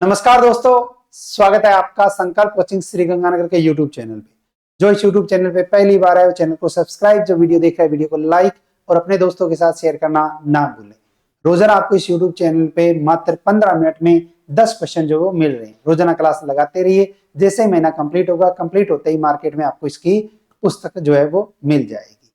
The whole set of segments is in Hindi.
नमस्कार दोस्तों, स्वागत है आपका संकल्प कोचिंग श्री गंगानगर के YouTube चैनल पे। जो इस YouTube चैनल पे पहली बार आए वो चैनल को सब्सक्राइब, जो वीडियो देख रहा है वीडियो को लाइक और अपने दोस्तों के साथ शेयर करना ना भूलें। रोजाना आपको इस YouTube चैनल पे मात्र 15 मिनट में 10 क्वेश्चन जो वो मिल रहे हैं। रोजाना क्लास लगाते रहिए, जैसे महीना कंप्लीट होगा, कंप्लीट होते ही मार्केट में आपको इसकी पुस्तक जो है वो मिल जाएगी।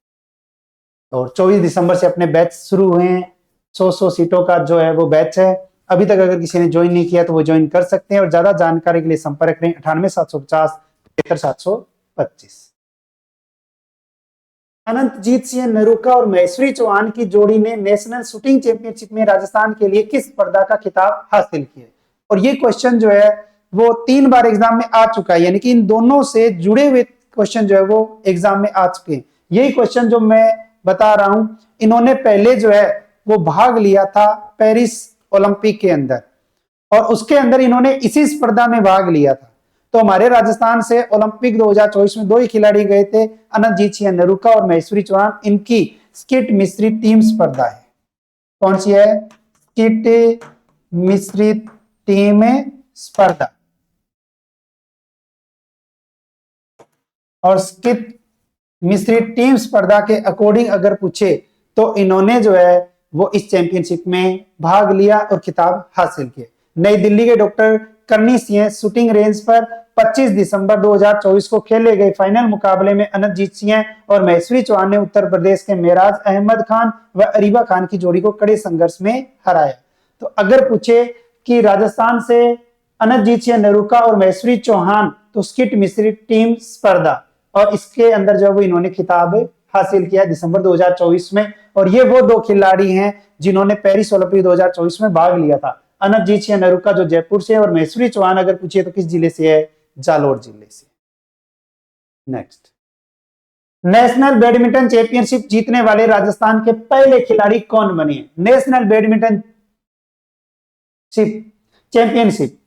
और 24 दिसंबर से अपने बैच शुरू हुए हैं। 100 सीटों का जो है वो बैच है। अभी तक अगर किसी ने ज्वाइन नहीं किया तो वो ज्वाइन कर सकते हैं और ज्यादा जानकारी के लिए संपर्क करें 98 750 73 725। अनंतजीत सिंह नरूका और महेश्वरी चौहान की जोड़ी ने नेशनल शूटिंग चैंपियनशिप में राजस्थान के लिए किस स्पर्धा का खिताब हासिल किया? और ये क्वेश्चन जो है वो 3 बार एग्जाम में आ चुका है, यानी कि इन दोनों से जुड़े हुए क्वेश्चन जो है वो एग्जाम में आ चुके हैं। यही क्वेश्चन जो मैं बता रहा हूं, इन्होंने पहले जो है वो भाग लिया था पेरिस ओलंपिक के अंदर और उसके अंदर इन्होंने इसी स्पर्धा में भाग लिया था। तो हमारे राजस्थान से ओलंपिक 2024 में 2 ही खिलाड़ी गए थे, अनंतजीत सिंह नरूका और महेश्वरी चौहान। इनकी स्किट मिश्रित टीम स्पर्धा है। कौन सी है? स्किट मिश्रित टीम स्पर्धा। और स्किट मिश्रित टीम स्पर्धा के अकॉर्डिंग अगर पूछे तो इन्होंने जो है वो इस चैंपियनशिप में भाग लिया और खिताब हासिल किए। नई दिल्ली के डॉक्टर करनी सिंह शूटिंग रेंज पर 25 दिसंबर 2024 को खेले गए फाइनल मुकाबले में अनंतजीत सिंह और महेश्वरी चौहान ने उत्तर प्रदेश के मेराज अहमद खान व अरीबा खान की जोड़ी को कड़े संघर्ष में हराया। तो अगर पूछे कि राजस्थान से अनंतजीत सिंह नरूका और महेश्वरी चौहान, तो स्किट मिश्रित टीम स्पर्धा और इसके अंदर जो वो इन्होंने खिताब हासिल किया दिसंबर 2024 में। और ये वो 2 खिलाड़ी हैं जिन्होंने पेरिस ओलंपिक 2024 में भाग लिया था। अनंतजीत सिंह नरूका जो जयपुर से और महेश्वरी चौहान अगर पूछिए तो किस जिले से है? जालोर जिले से। नेक्स्ट, नेशनल बैडमिंटन चैंपियनशिप जीतने वाले राजस्थान के पहले खिलाड़ी कौन बने? नेशनल बैडमिंटन चैंपियनशिप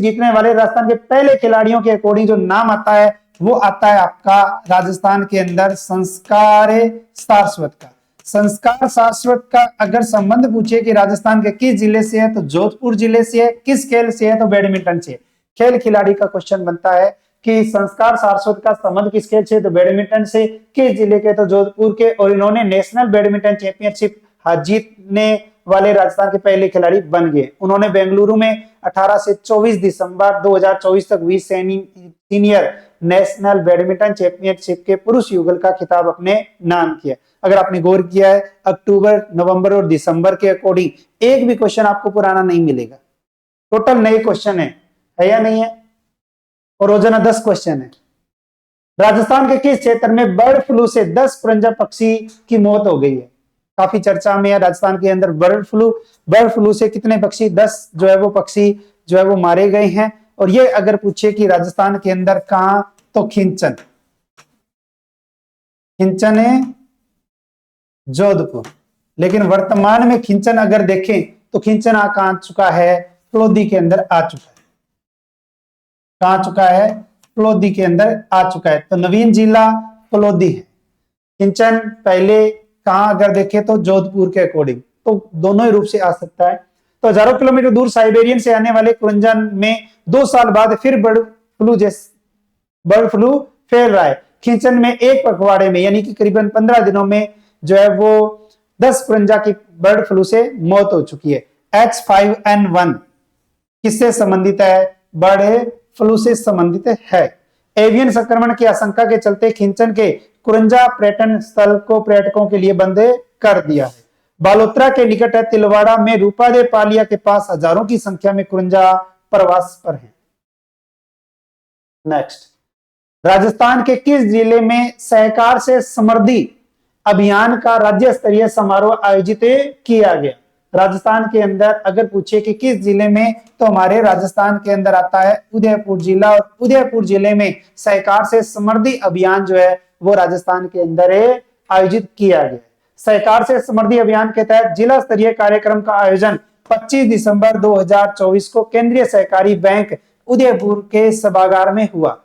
जीतने वाले राजस्थान के पहले खिलाड़ियों के अकॉर्डिंग जो नाम आता है वो आता है आपका राजस्थान के अंदर संस्कार सारस्वत का। संस्कार सारस्वत का अगर संबंध पूछे कि राजस्थान के किस जिले से है तो जोधपुर जिले से है। किस खेल से है तो बैडमिंटन से। खेल खिलाड़ी का क्वेश्चन बनता है कि संस्कार सारस्वत का संबंध किस खेल से? तो बैडमिंटन से। किस जिले के? तो जोधपुर के। और इन्होंने नेशनल बैडमिंटन चैंपियनशिप जीतने वाले राजस्थान के पहले खिलाड़ी बन गए। उन्होंने बेंगलुरु में 18 से 24 दिसंबर 2024 तक वी सीनियर नेशनल बैडमिंटन चैंपियनशिप के पुरुष युगल का खिताब अपने नाम किया। अगर आपने गौर किया है, अक्टूबर, नवंबर और दिसंबर के अकॉर्डिंग एक भी क्वेश्चन आपको पुराना नहीं मिलेगा। टोटल नए क्वेश्चन है या नहीं है? और रोजाना 10 क्वेश्चन है। राजस्थान के किस क्षेत्र में बर्ड फ्लू से 10 परंजा पक्षी की मौत हो गई है? काफी चर्चा में है। राजस्थान के अंदर बर्ड फ्लू से कितने पक्षी? 10 जो है वो पक्षी जो है वो मारे गए हैं। और ये अगर पूछे कि राजस्थान के अंदर कहां, तो खिंचन है जोधपुर। लेकिन वर्तमान में खिंचन अगर देखें तो खिंचन आ चुका है, फलोदी के अंदर आ चुका है। कहां चुका है? फलोदी के अंदर आ चुका है। तो नवीन जिला फलोदी है। खिंचन पहले कहां अगर देखें तो जोधपुर के अकॉर्डिंग, तो दोनों ही रूप से आ सकता है। तो हजारों किलोमीटर दूर साइबेरियन से आने वाले कुरंजन में 2 साल बाद फिर बर्ड फ्लू फैल रहा है। खिंचन में एक पखवाड़े में यानी कि करीबन 15 दिनों में जो है वो 10 परंजा की बर्ड फ्लू से मौत हो चुकी है। H5N1 किससे संबंधित है? बर्ड फ्लू से संबंधित है। एवियन संक्रमण की आशंका के चलते खिंचन के कुरंजा पर्यटन स्थल को पर्यटकों के लिए बंद कर दिया है। बालोतरा के निकट है तिलवाड़ा में रूपादे पालिया के पास हजारों की संख्या में कुरंजा प्रवास पर हैं। नेक्स्ट, राजस्थान के किस जिले में सहकार से समृद्धि अभियान का राज्य स्तरीय समारोह आयोजित किया गया? राजस्थान के अंदर अगर पूछे कि किस जिले में, तो हमारे राजस्थान के अंदर आता है उदयपुर जिला। और उदयपुर जिले में सहकार से समृद्धि अभियान जो है वो राजस्थान के अंदर आयोजित किया गया। सहकार से समृद्धि अभियान के तहत जिला स्तरीय कार्यक्रम का आयोजन 25 दिसंबर 2024 को केंद्रीय सहकारी बैंक उदयपुर के सभागार में हुआ।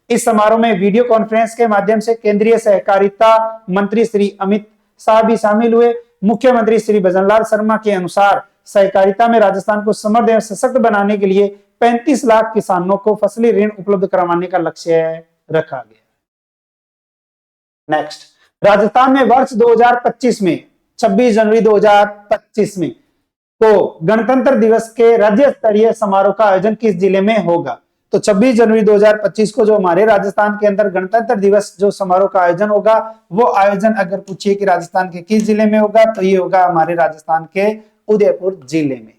इस समारोह में वीडियो कॉन्फ्रेंस के माध्यम से केंद्रीय सहकारिता मंत्री श्री अमित शाह भी शामिल हुए। मुख्यमंत्री श्री भजनलाल शर्मा के अनुसार सहकारिता में राजस्थान को समृद्ध एवं सशक्त बनाने के लिए 35 लाख किसानों को फसली ऋण उपलब्ध करवाने का लक्ष्य रखा गया। नेक्स्ट, राजस्थान में वर्ष 2025 में 26 जनवरी 2025 में को गणतंत्र दिवस के राज्य स्तरीय समारोह का आयोजन किस जिले में होगा? तो 26 जनवरी 2025 को जो हमारे राजस्थान के अंदर गणतंत्र दिवस जो समारोह का आयोजन होगा, वो आयोजन अगर पूछिए कि राजस्थान के किस जिले में होगा, तो ये होगा हमारे राजस्थान के उदयपुर जिले में।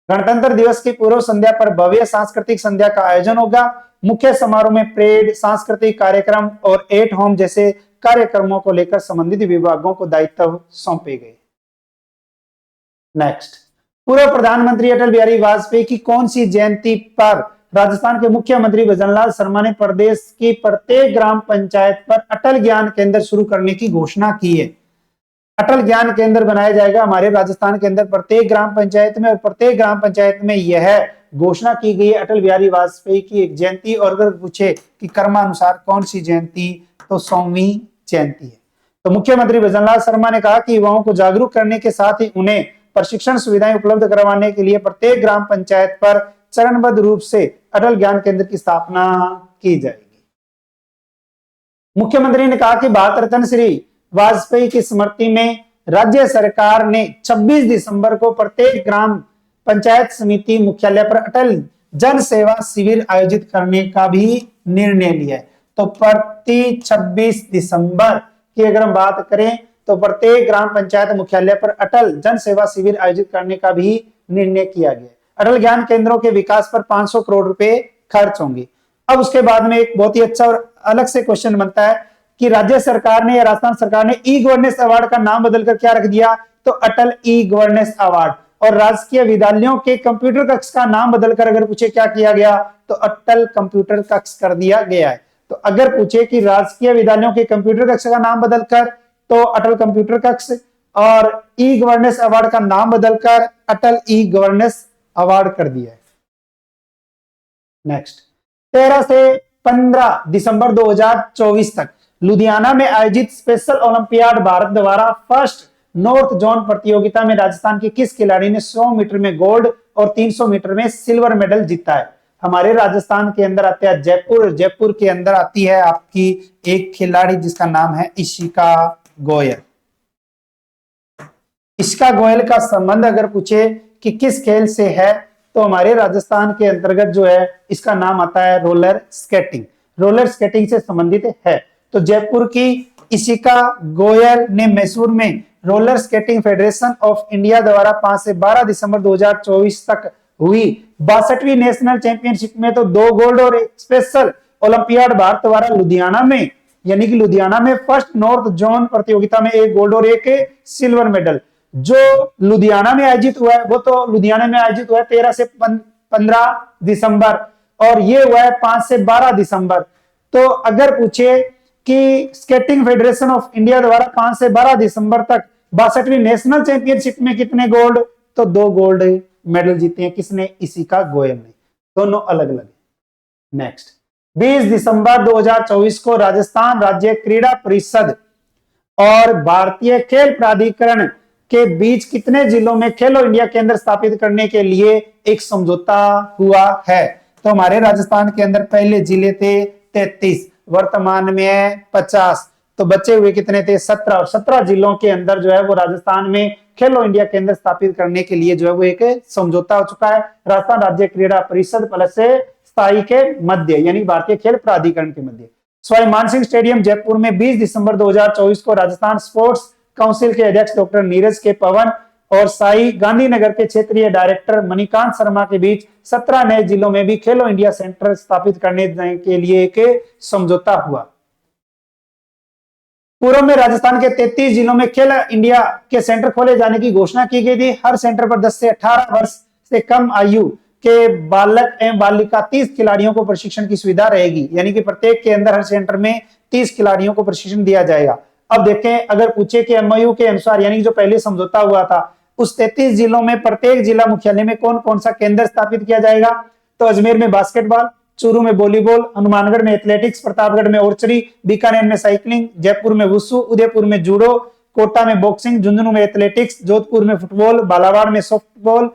गणतंत्र दिवस की पूर्व संध्या पर भव्य सांस्कृतिक संध्या का आयोजन होगा। मुख्य समारोह में परेड, सांस्कृतिक कार्यक्रम और एट होम जैसे कार्यक्रमों को लेकर संबंधित विभागों को दायित्व सौंपे गए। नेक्स्ट, पूर्व प्रधानमंत्री अटल बिहारी वाजपेयी की कौन सी जयंती पर राजस्थान के मुख्यमंत्री भजनलाल शर्मा ने प्रदेश की प्रत्येक ग्राम पंचायत पर अटल ज्ञान केंद्र शुरू करने की घोषणा की है? अटल ज्ञान केंद्र बनाया जाएगा हमारे राजस्थान के अंदर प्रत्येक ग्राम पंचायत में, और प्रत्येक ग्राम पंचायत में यह घोषणा की गई है अटल बिहारी वाजपेयी की एक जयंती। और अगर पूछे कि क्रमानुसार कौन सी जयंती, तो 100वीं जयंती है। तो मुख्यमंत्री भजनलाल शर्मा ने कहा कि युवाओं को जागरूक करने के साथ ही उन्हें प्रशिक्षण सुविधाएं उपलब्ध करवाने के लिए प्रत्येक ग्राम पंचायत पर चरणबद्ध रूप से अटल ज्ञान केंद्र की स्थापना की जाएगी। मुख्यमंत्री ने कहा कि भारत रत्न श्री वाजपेयी की स्मृति में राज्य सरकार ने 26 दिसंबर को प्रत्येक ग्राम पंचायत समिति मुख्यालय पर अटल जन सेवा शिविर आयोजित करने का भी निर्णय लिया है। तो प्रति 26 दिसंबर की अगर हम बात करें, तो प्रत्येक ग्राम पंचायत मुख्यालय पर अटल जन सेवा शिविर आयोजित करने का भी निर्णय किया गया। अटल ज्ञान केंद्रों के विकास पर 500 करोड़ रुपए खर्च होंगे। अब उसके बाद में एक बहुत ही अच्छा और अलग से क्वेश्चन बनता है कि राज्य सरकार ने या राजस्थान सरकार ने ई गवर्नेंस अवार्ड का नाम बदलकर क्या रख दिया? तो अटल ई गवर्नेंस अवार्ड। और राजकीय विद्यालयों के कंप्यूटर कक्ष का नाम बदलकर अगर पूछे क्या किया गया, तो अटल कंप्यूटर कक्ष कर दिया गया है। तो अगर पूछे कि राजकीय विद्यालयों के कंप्यूटर कक्ष का नाम बदलकर, तो अटल कंप्यूटर कक्ष, और ई गवर्नेंस अवार्ड का नाम बदलकर अटल ई गवर्नेंस अवार्ड कर दिया है। नेक्स्ट, 13 से 15 दिसंबर 2024 तक लुधियाना में आयोजित स्पेशल ओलंपियाड भारत द्वारा फर्स्ट नॉर्थ जोन प्रतियोगिता में राजस्थान के किस खिलाड़ी ने 100 मीटर में गोल्ड और 300 मीटर में सिल्वर मेडल जीता है? हमारे राजस्थान के अंदर आते हैं जयपुर। जयपुर के अंदर आती है आपकी एक खिलाड़ी जिसका नाम है इशिका गोयल। इशिका गोयल का संबंध अगर पूछे कि किस खेल से है, तो हमारे राजस्थान के अंतर्गत जो है इसका नाम आता है रोलर स्केटिंग। रोलर स्केटिंग से संबंधित है। तो जयपुर की इशिका गोयल ने मैसूर में roller skating federation of India द्वारा 5 से 12 दिसंबर 2024 तक हुई 62वीं नेशनल चैंपियनशिप में तो 2 गोल्ड और एक स्पेशल ओलंपियाड भारत द्वारा लुधियाना में, यानी कि लुधियाना में फर्स्ट नॉर्थ जोन प्रतियोगिता में 1 गोल्ड और 1 सिल्वर मेडल जो लुधियाना में आयोजित हुआ है, वो तो लुधियाना में आयोजित हुआ है 13 से 15 दिसंबर, और ये हुआ है 5 से 12 दिसंबर। तो अगर पूछे कि स्केटिंग फेडरेशन ऑफ इंडिया द्वारा 5 से 12 दिसंबर तक 62वीं नेशनल चैंपियनशिप में कितने गोल्ड, तो 2 गोल्ड मेडल जीते हैं। किसने? इशिका गोयल ने। दोनों अलग अलग। नेक्स्ट, 20 दिसंबर 2024 को राजस्थान राज्य क्रीड़ा परिषद और भारतीय खेल प्राधिकरण के बीच कितने जिलों में खेलो इंडिया केंद्र स्थापित करने के लिए एक समझौता हुआ है? तो हमारे राजस्थान के अंदर पहले जिले थे 33, वर्तमान में है 50, तो बचे हुए कितने थे? 17। और 17 जिलों के अंदर जो है वो राजस्थान में खेलो इंडिया केंद्र स्थापित करने के लिए जो है वो एक समझौता हो चुका है राजस्थान राज्य क्रीड़ा परिषद प्लस से स्थायी के मध्य, यानी भारतीय खेल प्राधिकरण के मध्य। सवाई मानसिंह स्टेडियम जयपुर में 20 दिसंबर 2024 को राजस्थान स्पोर्ट्स काउंसिल के अध्यक्ष डॉक्टर नीरज के पवन और साई गांधीनगर के क्षेत्रीय डायरेक्टर मणिकांत शर्मा के बीच 17 नए जिलों में भी खेलो इंडिया सेंटर स्थापित करने के लिए एक समझौता हुआ। पूर्व में राजस्थान के 33 जिलों में खेलो इंडिया के सेंटर खोले जाने की घोषणा की गई थी। हर सेंटर पर 10 से 18 वर्ष से कम आयु के बालक एवं बालिका 30 खिलाड़ियों को प्रशिक्षण की सुविधा रहेगी, यानी कि प्रत्येक के अंदर हर सेंटर में 30 खिलाड़ियों को प्रशिक्षण दिया जाएगा। अब देखें, अगर पूछे कि एमओयू के अनुसार, यानी जो पहले समझौता हुआ था, उस 33 जिलों में प्रत्येक जिला मुख्यालय में कौन कौन सा केंद्र स्थापित किया जाएगा? तो अजमेर में बास्केटबॉल, चूरू में वॉलीबॉल, हनुमानगढ़ में एथलेटिक्स, प्रतापगढ़ में आर्चरी, बीकानेर में साइकिलिंग, जयपुर में वुसु, उदयपुर में जूडो, कोटा में बॉक्सिंग, झुंझुनू में एथलेटिक्स, जोधपुर में फुटबॉल, बालावाड़ में सॉफ्टबॉल,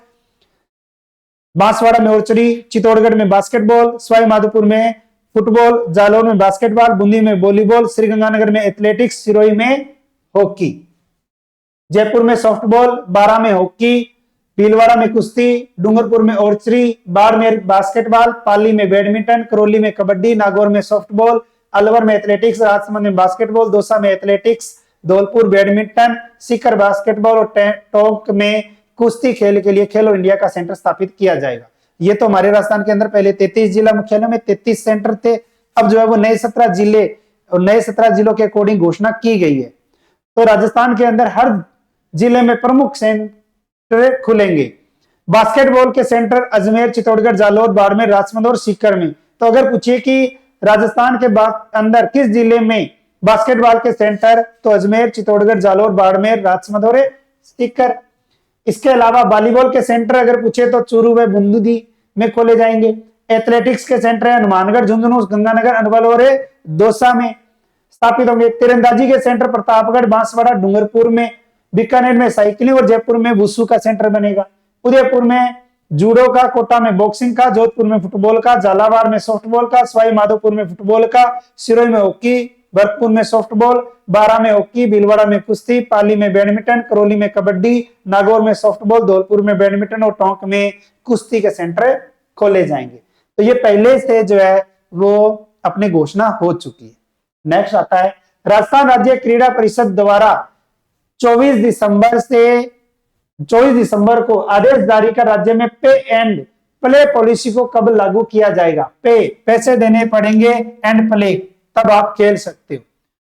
बांसवाड़ा में आर्चरी, चित्तौड़गढ़ में बास्केटबॉल, सवाई माधोपुर में फुटबॉल, जालौर में बास्केटबॉल, बूंदी में वॉलीबॉल, श्रीगंगानगर में एथलेटिक्स, सिरोही में हॉकी, जयपुर में सॉफ्टबॉल, बारां में हॉकी, भीलवाड़ा में कुश्ती, डूंगरपुर में आर्चरी, बाड़मेर बास्केटबॉल, पाली में बैडमिंटन, करौली में कबड्डी, नागौर में सॉफ्टबॉल, अलवर में एथलेटिक्स, राजसमंद में बास्केटबॉल, दौसा में athletics, Dholpur badminton, Sikar basketball और टोंक में कुश्ती खेल के लिए खेलो इंडिया का सेंटर स्थापित किया जाएगा। ये तो हमारे राजस्थान के अंदर पहले 33 जिला मुख्यालयों में 33 सेंटर थे, अब जो है वो नए 17 जिले और नए 17 जिलों के अकॉर्डिंग घोषणा की गई है। तो राजस्थान के अंदर हर जिले में प्रमुख सेंटर खुलेंगे। बास्केटबॉल के सेंटर अजमेर, चित्तौड़गढ़, जालौर, बाड़मेर, राजसमंद और सीकर में। तो अगर पूछिए कि राजस्थान के अंदर किस जिले में बास्केटबॉल के सेंटर, तो अजमेर, चित्तौड़गढ़, जालौर, बाड़मेर, राजसमंद और सीकर। इसके अलावा वॉलीबॉल के सेंटर अगर पूछे तो चूरू व बूंदी में खोले जाएंगे। एथलेटिक्स के सेंटर है हनुमानगढ़, झुंझुनू, गंगानगर, अनवल और दौसा में स्थापित होंगे। तीरंदाजी के सेंटर प्रतापगढ़, बांसवाड़ा, डूंगरपुर में, बीकानेर में साइकिलिंग और जयपुर में वुशु का सेंटर बनेगा। उदयपुर में जूडो का, कोटा में बॉक्सिंग का, जोधपुर में फुटबॉल का, झालावाड़ में सॉफ्टबॉल का, सवाई माधोपुर में फुटबॉल का, सिरोही में हॉकी, भरतपुर में सॉफ्टबॉल, बारां में हॉकी, भीलवाड़ा में कुश्ती, पाली में बैडमिंटन, करौली में कबड्डी, नागौर में सॉफ्टबॉल, धौलपुर में बैडमिंटन और टोंक में कुश्ती के सेंटर खोले जाएंगे। तो ये पहले से जो है वो अपनी घोषणा हो चुकी है। नेक्स्ट आता है राजस्थान राज्य क्रीड़ा परिषद द्वारा 24 दिसंबर को आदेश जारी कर राज्य में पे एंड प्ले पॉलिसी को कब लागू किया जाएगा। पैसे देने पड़ेंगे, एंड प्ले तब आप खेल सकते हो।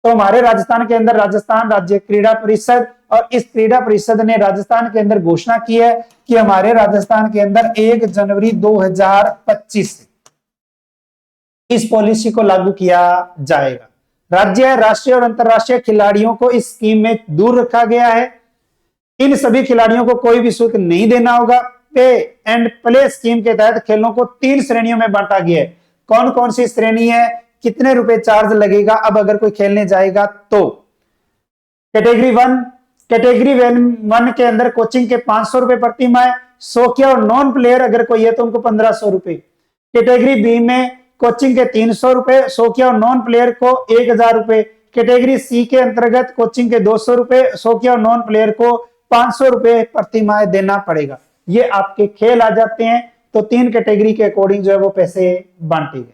तो हमारे राजस्थान के अंदर राजस्थान राज्य क्रीड़ा परिषद, और इस क्रीड़ा परिषद ने राजस्थान के अंदर घोषणा की है कि हमारे राजस्थान के अंदर 1 जनवरी 2025 से इस पॉलिसी को लागू किया जाएगा। राज्य, राष्ट्रीय और अंतरराष्ट्रीय खिलाड़ियों को इस स्कीम में दूर रखा गया है। इन सभी खिलाड़ियों को कोई भी शुल्क नहीं देना होगा। पे एंड प्ले स्कीम के तहत खेलों को 3 श्रेणियों में बांटा गया है। कौन कौन सी श्रेणी है, कितने रुपए चार्ज लगेगा अब अगर कोई खेलने जाएगा तो। कैटेगरी 1 के अंदर कोचिंग के 500 रुपए प्रति माह, शौकिया और नॉन प्लेयर अगर कोई है तो उनको 1500 रुपए। कैटेगरी बी में कोचिंग के 300 रुपए, शौकिया और नॉन प्लेयर को 1000 रुपए। कैटेगरी सी के अंतर्गत कोचिंग के 200 रुपए, शौकिया और नॉन प्लेयर को 500 रुपए प्रति माह देना पड़ेगा। ये आपके खेल आ जाते हैं। तो 3 कैटेगरी के अकॉर्डिंग जो है वो पैसे बांटे गए।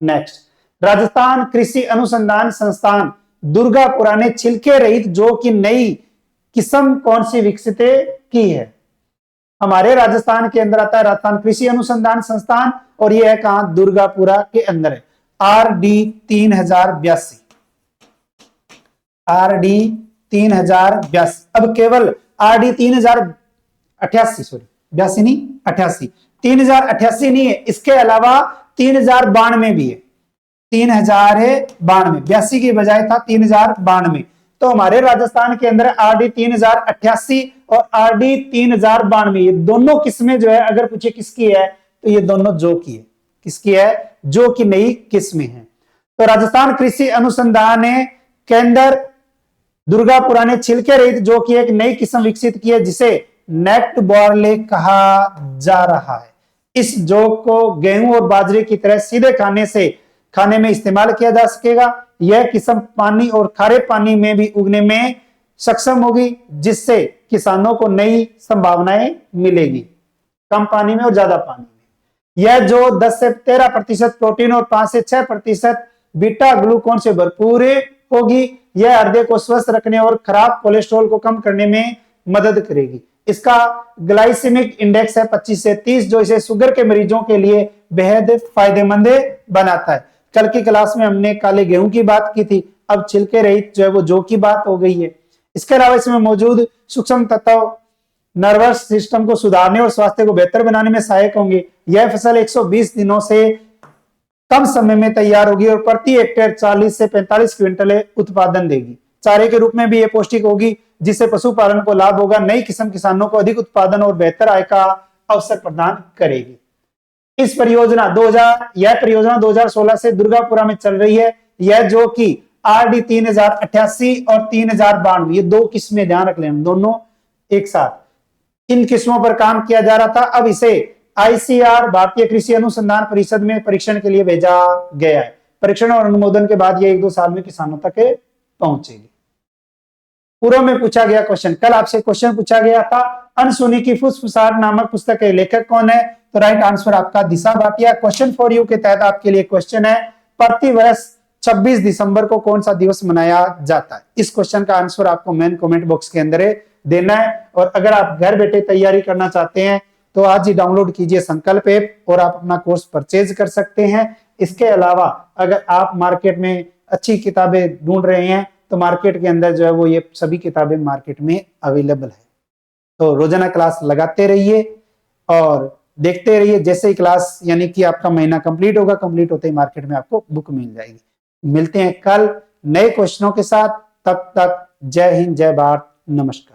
नेक्स्ट, राजस्थान कृषि अनुसंधान संस्थान दुर्गापुरा ने छिलके रहित जौ की नई किस्म कौन सी विकसित की है। हमारे राजस्थान के अंदर आता है राजस्थान कृषि अनुसंधान संस्थान, और यह है कहां, दुर्गापुरा के अंदर है। RD 3082, RD 3082। अब केवल RD 3088, सॉरी 82 नहीं 88, 3088 नहीं है, इसके अलावा 3092 भी है। 3092, 82 की बजाय था 3092। तो हमारे राजस्थान के अंदर RD 3088 और RD 3092, ये दोनों किस्में जो है अगर पूछे किसकी है तो ये दोनों जौ की है। किसकी है, जौ की नई किस्में हैं। तो राजस्थान कृषि अनुसंधान केंद्र दुर्गापुरा ने छिलके रहित जौ की एक नई किस्म विकसित की है जिसे नेक्ट बॉर्ले कहा जा रहा है। इस जौ को गेहूं और बाजरे की तरह सीधे खाने में इस्तेमाल किया जा सकेगा। यह किस्म पानी और खारे पानी में भी उगने में सक्षम होगी, जिससे किसानों को नई संभावनाएं मिलेगी, कम पानी में और ज्यादा पानी में। यह जो 10 से 13% प्रोटीन और 5 से 6% बीटा ग्लूकोन से भरपूर होगी। यह हृदय को स्वस्थ रखने और खराब कोलेस्ट्रॉल को कम करने में मदद करेगी। इसका ग्लाइसेमिक इंडेक्स है 25 से 30, जो इसे शुगर के मरीजों के लिए बेहद फायदेमंद बनाता है। कल की क्लास में हमने काले गेहूं की बात की थी, अब छिलके रहित जो है वो जौ की बात हो गई है। इसके अलावा इसमें मौजूद सूक्ष्म तत्व नर्वस सिस्टम को सुधारने और स्वास्थ्य को बेहतर बनाने में सहायक होंगे। यह फसल 120 दिनों से कम समय में तैयार होगी और प्रति हेक्टेयर 40 से 45 क्विंटल उत्पादन देगी। चारे के रूप में भी यह पौष्टिक होगी, जिससे पशुपालन को लाभ होगा। नई किस्म किसानों को अधिक उत्पादन और बेहतर आय का अवसर प्रदान करेगी। यह परियोजना 2016 से दुर्गापुरा में चल रही है। यह जो कि RD 3088 और 3092, ये 2 किस्में ध्यान रख लेना, दोनों एक साथ इन किस्मों पर काम किया जा रहा था। अब इसे आईसीआर भारतीय कृषि अनुसंधान परिषद में परीक्षण के लिए भेजा गया है। परीक्षण और अनुमोदन के बाद ये 1-2 साल में किसानों तक पहुंचेगी। पूर्व में पूछा गया क्वेश्चन, कल आपसे क्वेश्चन पूछा गया था, अनसुनी की फुसफुसाहट नामक पुस्तक के लेखक कौन है? तो राइट आंसर आपका दिशा भाटिया। क्वेश्चन फॉर यू के तहत आपके लिए क्वेश्चन है, प्रतिवर्ष 26 दिसंबर को कौन सा दिवस मनाया जाता है? इस क्वेश्चन का आंसर आपको मेन कमेंट बॉक्स के अंदर देना है। और अगर आप घर बैठे तैयारी करना चाहते हैं तो आज ही डाउनलोड कीजिए संकल्प ऐप और आप अपना कोर्स परचेज कर सकते हैं। इसके अलावा अगर आप मार्केट में अच्छी किताबें ढूंढ रहे हैं तो मार्केट के अंदर जो है वो ये सभी किताबें मार्केट में अवेलेबल है। तो रोजाना क्लास लगाते रहिए और देखते रहिए। जैसे ही क्लास यानी कि आपका महीना कंप्लीट होगा, कंप्लीट होते ही मार्केट में आपको बुक मिल जाएगी। मिलते हैं कल नए क्वेश्चनों के साथ, तब तक जय हिंद, जय भारत, नमस्कार।